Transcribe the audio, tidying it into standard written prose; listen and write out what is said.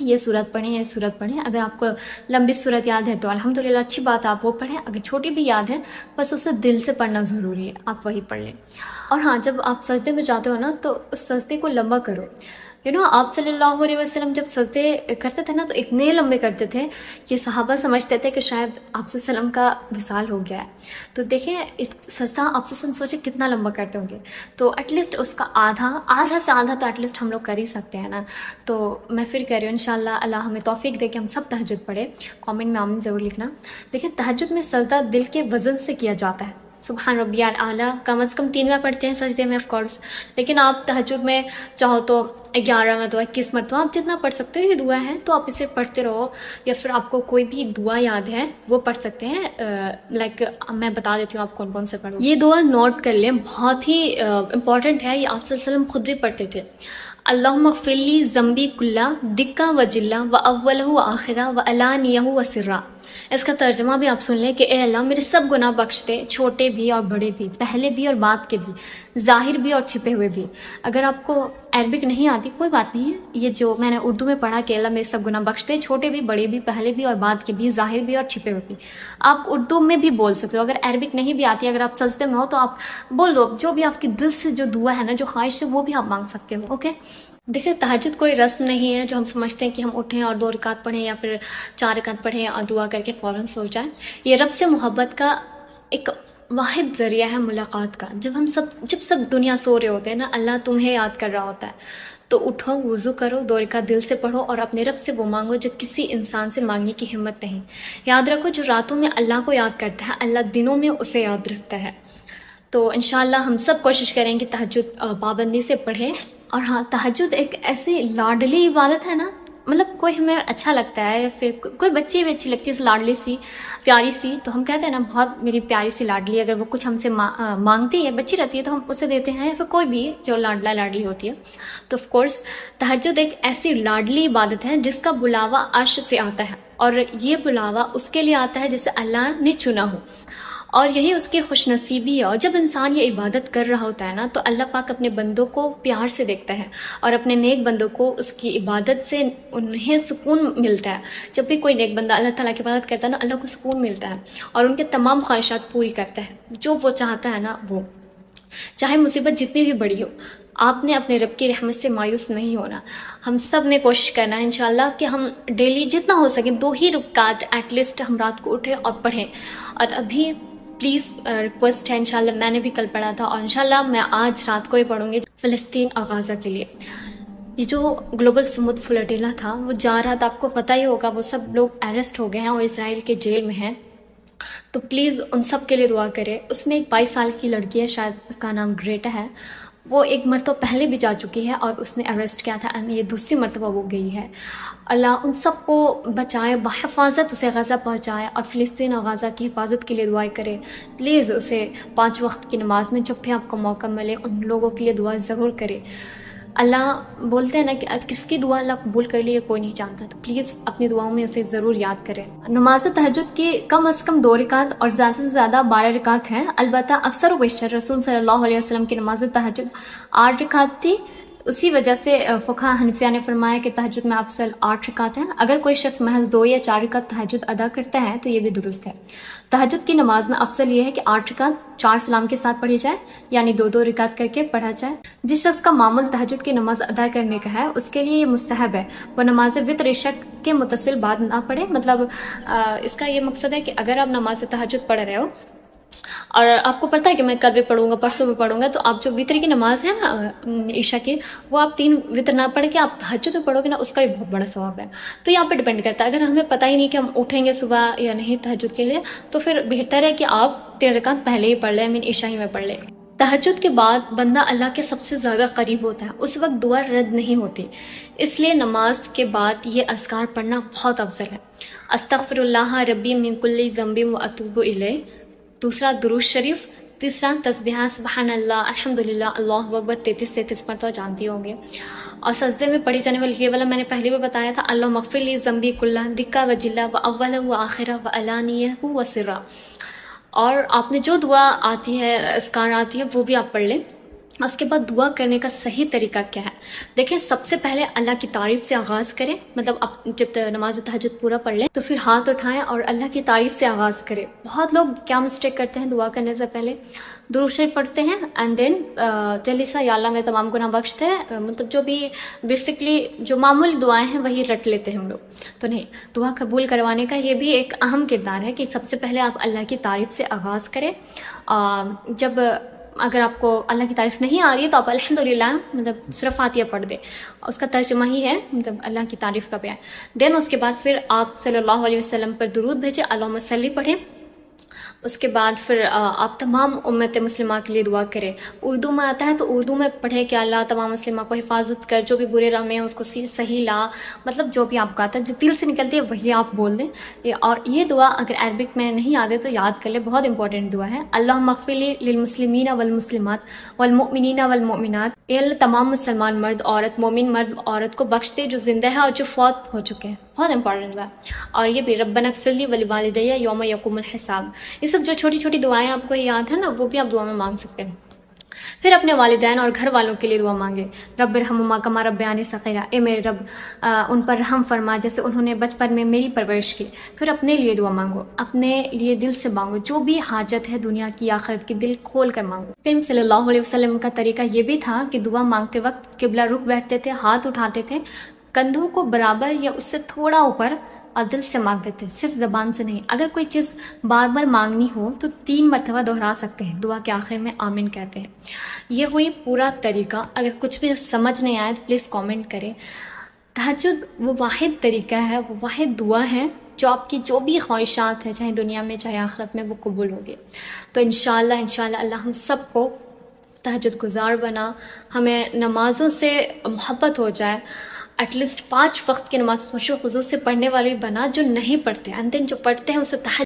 یہ صورت پڑھیں یہ صورت پڑھیں. اگر آپ کو لمبی صورت یاد ہے تو الحمدللہ اچھی بات ہے، آپ وہ پڑھیں. اگر چھوٹی بھی یاد ہے بس اسے دل سے پڑھنا ضروری ہے، آپ وہی پڑھ لیں. اور ہاں، جب آپ سجدے میں جاتے ہو نا تو اس سجدے کو لمبا کرو. آپ صلی اللہ علیہ وسلم جب سجدے کرتے تھے نا تو اتنے لمبے کرتے تھے کہ صحابہ سمجھتے تھے کہ شاید آپ صلی اللہ علیہ وسلم کا وصال ہو گیا ہے. تو دیکھیں سجدہ آپ صلی اللہ علیہ وسلم سوچے کتنا لمبا کرتے ہوں گے. تو ایٹ لیسٹ اس کا آدھا سے آدھا تو ایٹ لیسٹ ہم لوگ کر ہی سکتے ہیں نا. تو میں پھر کہہ رہی ہوں انشاءاللہ اللہ ہمیں توفیق دے کہ ہم سب تہجد پڑھیں. کامنٹ میں آمین ضرور لکھنا. دیکھیں تہجد میں سجدہ دل کے وزن سے کیا جاتا ہے. سبحان ربی اعلیٰ کم از کم 3 بار پڑھتے ہیں سجدے میں آف کورس، لیکن آپ تہجد میں چاہو تو 11 مرتبہ 21 مرتبہ آپ جتنا پڑھ سکتے ہو. یہ دعا ہے تو آپ اسے پڑھتے رہو، یا پھر آپ کو کوئی بھی دعا یاد ہے وہ پڑھ سکتے ہیں. لائک میں بتا دیتی ہوں آپ کون کون سے پڑھو. یہ دعا نوٹ کر لیں، بہت ہی امپورٹنٹ ہے. یہ آپ صلی اللہ علیہ وسلم خود بھی پڑھتے تھے. اللہم اغفر لی ذنبی کلہ دکہ و جلہ و اولہ و آخرہ و علانیہ و سرہ. اس کا ترجمہ بھی آپ سن لیں کہ اے اللہ میرے سب گناہ بخش دے، چھوٹے بھی اور بڑے بھی، پہلے بھی اور بعد کے بھی، ظاہر بھی اور چھپے ہوئے بھی. اگر آپ کو عربک نہیں آتی کوئی بات نہیں ہے، یہ جو میں نے اردو میں پڑھا کہ اللہ میرے سب گناہ بخش دے، چھوٹے بھی بڑے بھی، پہلے بھی اور بعد کے بھی، ظاہر بھی اور چھپے ہوئے بھی. آپ اردو میں بھی بول سکتے ہو. اگر عربک نہیں بھی آتی، اگر آپ سجدے میں ہو تو آپ بول دو. جو بھی آپ کی دل سے جو دعا ہے نا، جو خواہش ہے، وہ بھی آپ مانگ سکتے ہو. اوکے. دیکھیں تہجد کوئی رسم نہیں ہے جو ہم سمجھتے ہیں کہ ہم اٹھیں اور 2 رکعت پڑھیں یا پھر 4 رکعت پڑھیں اور دعا کر کے فوراً سو جائیں. یہ رب سے محبت کا ایک واحد ذریعہ ہے ملاقات کا. جب سب دنیا سو رہے ہوتے ہیں نا، اللہ تمہیں یاد کر رہا ہوتا ہے. تو اٹھو، وضو کرو، 2 رکعت دل سے پڑھو اور اپنے رب سے وہ مانگو جو کسی انسان سے مانگنے کی ہمت نہیں. یاد رکھو جو راتوں میں اللہ کو یاد کرتا ہے، اللہ دنوں میں اسے یاد رکھتا ہے. تو انشاءاللہ ہم سب کوشش کریں کہ تہجد پابندی سے پڑھیں. اور ہاں، تہجد ایک ایسی لاڈلی عبادت ہے نا، مطلب کوئی ہمیں اچھا لگتا ہے یا پھر کوئی بچی بھی اچھی لگتی ہے لاڈلی سی پیاری سی، تو ہم کہتے ہیں نا بہت میری پیاری سی لاڈلی. اگر وہ کچھ ہم سے مانگتی ہے، بچی رہتی ہے، تو ہم اسے دیتے ہیں، یا پھر کوئی بھی جو لاڈلا لاڈلی ہوتی ہے. تو آف کورس تہجد ایک ایسی لاڈلی عبادت ہے جس کا بلاوا عرش سے آتا ہے، اور یہ بلاوا اس کے لیے آتا ہے جسے اللہ نے چنا ہو، اور یہی اس کی خوش نصیبی ہے. اور جب انسان یہ عبادت کر رہا ہوتا ہے نا تو اللہ پاک اپنے بندوں کو پیار سے دیکھتا ہے، اور اپنے نیک بندوں کو اس کی عبادت سے انہیں سکون ملتا ہے. جب بھی کوئی نیک بندہ اللہ تعالیٰ کی عبادت کرتا ہے نا، اللہ کو سکون ملتا ہے اور ان کے تمام خواہشات پوری کرتا ہے. جو وہ چاہتا ہے نا، وہ چاہے مصیبت جتنی بھی بڑی ہو، آپ نے اپنے رب کی رحمت سے مایوس نہیں ہونا. ہم سب نے کوشش کرنا ہے انشاءاللہ کہ ہم ڈیلی جتنا ہو سکے 2 ہی رکعت ایٹ لیسٹ ہم رات کو اٹھیں اور پڑھیں. اور ابھی پلیز ریکویسٹ ہے، انشاءاللہ میں نے بھی کل پڑھا تھا اور انشاءاللہ میں آج رات کو ہی پڑھوں گی فلسطین اور غزہ کے لیے. یہ جو گلوبل سمود فلٹیلا تھا وہ جا رہا تھا، آپ کو پتہ ہی ہوگا، وہ سب لوگ اریسٹ ہو گئے ہیں اور اسرائیل کے جیل میں ہیں. تو پلیز ان سب کے لیے دعا کرے. اس میں ایک 22 سال کی لڑکی ہے، شاید اس کا نام گریٹا ہے. وہ ایک مرتبہ پہلے بھی جا چکی ہے اور اس نے اریسٹ کیا تھا، یہ دوسری مرتبہ وہ گئی ہے. اللہ ان سب کو بچائے، بحفاظت اسے غزہ پہنچائے، اور فلسطین اور غزہ کی حفاظت کے لیے دعائیں کرے. پلیز اسے 5 وقت کی نماز میں جب بھی آپ کو موقع ملے ان لوگوں کے لیے دعا ضرور کرے. اللہ بولتے ہیں نا کہ کس کی دعا اللہ قبول کر لی یہ کوئی نہیں جانتا. تو پلیز اپنی دعاؤں میں اسے ضرور یاد کریں. نماز تہجد کی کم از کم 2 رکعت اور زیادہ سے زیادہ 12 رکعت ہیں. البتہ اکثر و بیشتر رسول صلی اللہ علیہ وسلم کی نماز تہجد 8 رکعت تھی. اسی وجہ سے فقہ حنفیہ نے فرمایا کہ تہجد میں افضل 8 رکعت ہیں. اگر کوئی شخص محض 2 یا 4 رکعت تہجد ادا کرتا ہے تو یہ بھی درست ہے. تہجد کی نماز میں افضل یہ ہے کہ 8 رکعت 4 سلام کے ساتھ پڑھی جائے، یعنی 2 رکعت کر کے پڑھا جائے. جس شخص کا معمول تہجد کی نماز ادا کرنے کا ہے اس کے لیے یہ مستحب ہے وہ نماز وتر عشاء کے متصل بعد نہ پڑھے. مطلب اس کا یہ مقصد ہے کہ اگر آپ نماز تہجد پڑھ رہے ہو اور آپ کو پتہ ہے کہ میں کل بھی پڑھوں گا، پرسوں بھی پڑھوں گا، تو آپ جو وتر کی نماز ہے نا عشاء کی، وہ آپ 3 وتر نہ پڑھ کے آپ تہجد میں پڑھو گے نا، اس کا بھی بہت بڑا ثواب ہے. تو یہاں پہ ڈپینڈ کرتا ہے. اگر ہمیں پتہ ہی نہیں کہ ہم اٹھیں گے صبح یا نہیں تہجد کے لیے، تو پھر بہتر ہے کہ آپ 3 رکعت پہلے ہی پڑھ لیں، عشاء ہی میں پڑھ لیں. تہجد کے بعد بندہ اللہ کے سب سے زیادہ قریب ہوتا ہے، اس وقت دعا رد نہیں ہوتی. اس لیے نماز کے بعد یہ اذکار پڑھنا بہت افضل ہے. استغفر اللہ ربی من کل ذنب و اتوب الیہ، دوسرا درود شریف، تیسرا تسبیحہ سبحان اللہ الحمدللہ اللہ اکبر 33 مرتبہ جانتی ہوں گے. اور سجدے میں پڑھی جانے والی یہ والا میں نے پہلے بھی بتایا تھا، اللہم اغفر لی ذنبی کلہ دکہ و جلہ و اولہ و آخرہ و علانیہ و سرہ. اور آپ نے جو دعا آتی ہے، اذکار آتی ہے، وہ بھی آپ پڑھ لیں. اس کے بعد دعا کرنے کا صحیح طریقہ کیا ہے؟ دیکھیں، سب سے پہلے اللہ کی تعریف سے آغاز کریں، مطلب آپ جب نماز تہجد پورا پڑھ لیں تو پھر ہاتھ اٹھائیں اور اللہ کی تعریف سے آغاز کریں۔ بہت لوگ کیا مسٹیک کرتے ہیں دعا کرنے سے پہلے؟ درود شریف پڑھتے ہیں اینڈ دین جلدی سا یا اللہ میں تمام گناہ بخش دے، مطلب جو بھی بیسکلی جو معمولی دعائیں ہیں وہی رٹ لیتے ہیں ہم لوگ۔ تو نہیں، دعا قبول کروانے کا یہ بھی ایک اہم کردار ہے کہ سب سے پہلے آپ اللہ کی تعریف سے آغاز کریں۔ جب اگر آپ کو اللہ کی تعریف نہیں آ رہی ہے تو آپ الحمدللہ مطلب صرف فاتحہ پڑھ دیں، اس کا ترجمہ ہی ہے مطلب اللہ کی تعریف کا بیان۔ دین اس کے بعد پھر آپ صلی اللہ علیہ وسلم پر درود بھیجیں، اللہم صلی پڑھیں۔ اس کے بعد پھر آپ تمام امت مسلمہ کے لیے دعا کریں۔ اردو میں آتا ہے تو اردو میں پڑھیں کہ اللہ تمام مسلمہ کو حفاظت کر، جو بھی برے راہ میں ہے اس کو صحیح لا، مطلب جو بھی آپ کا آتا ہے، جو دل سے نکلتی ہے وہی آپ بول دیں۔ اور یہ دعا اگر عربک میں نہیں آتے تو یاد کر لیں، بہت امپورٹنٹ دعا ہے۔ اللہم اغفر لی للمسلمین والمسلمات والمؤمنین والمؤمنات، اے اللہ تمام مسلمان مرد عورت، مومن مرد عورت کو بخش دے جو زندہ ہے اور جو فوت ہو چکے ہیں۔ بہت امپورٹنٹ دعا ہے۔ اور یہ بھی ربنا اغفر لی ولوالدی یوم یقوم الحساب، یہ سب جو چھوٹی چھوٹی دعائیں آپ کو یاد ہیں نا، وہ بھی آپ دعا میں مانگ سکتے ہیں۔ پھر اپنے والدین اور گھر والوں کے لیے دعا مانگے، رب ارحمہما کما ربیانی صغیرا، اے میرے رب ان پر رحم فرما جیسے انہوں نے بچپن میں میری پرورش کی۔ پھر اپنے لیے دعا مانگو، اپنے لیے دل سے مانگو، جو بھی حاجت ہے دنیا کی آخرت کی دل کھول کر مانگو۔ کریم صلی اللہ علیہ وسلم کا طریقہ یہ بھی تھا کہ دعا مانگتے وقت قبلہ رخ بیٹھتے تھے، ہاتھ اٹھاتے تھے، کندھوں کو برابر یا اس سے تھوڑا اوپر، اور دل سے مانگتے تھے، صرف زبان سے نہیں۔ اگر کوئی چیز بار بار مانگنی ہو تو 3 مرتبہ دہرا سکتے ہیں، دعا کے آخر میں آمین کہتے ہیں۔ یہ ہوئی پورا طریقہ۔ اگر کچھ بھی سمجھ نہیں آئے تو پلیز کامنٹ کریں۔ تہجد وہ واحد طریقہ ہے، وہ واحد دعا ہے جو آپ کی جو بھی خواہشات ہیں، چاہے دنیا میں چاہے آخرت میں، وہ قبول ہوگی۔ تو انشاءاللہ اللہ ہم سب کو تہجد گزار بنا، ہمیں نمازوں سے محبت ہو جائے، ایٹ لیسٹ 5 وقت کی نماز خشوع و خضوع سے پڑھنے والے بنا، جو نہیں پڑھتے اینڈ دین جو پڑھتے ہیں اسے تہجد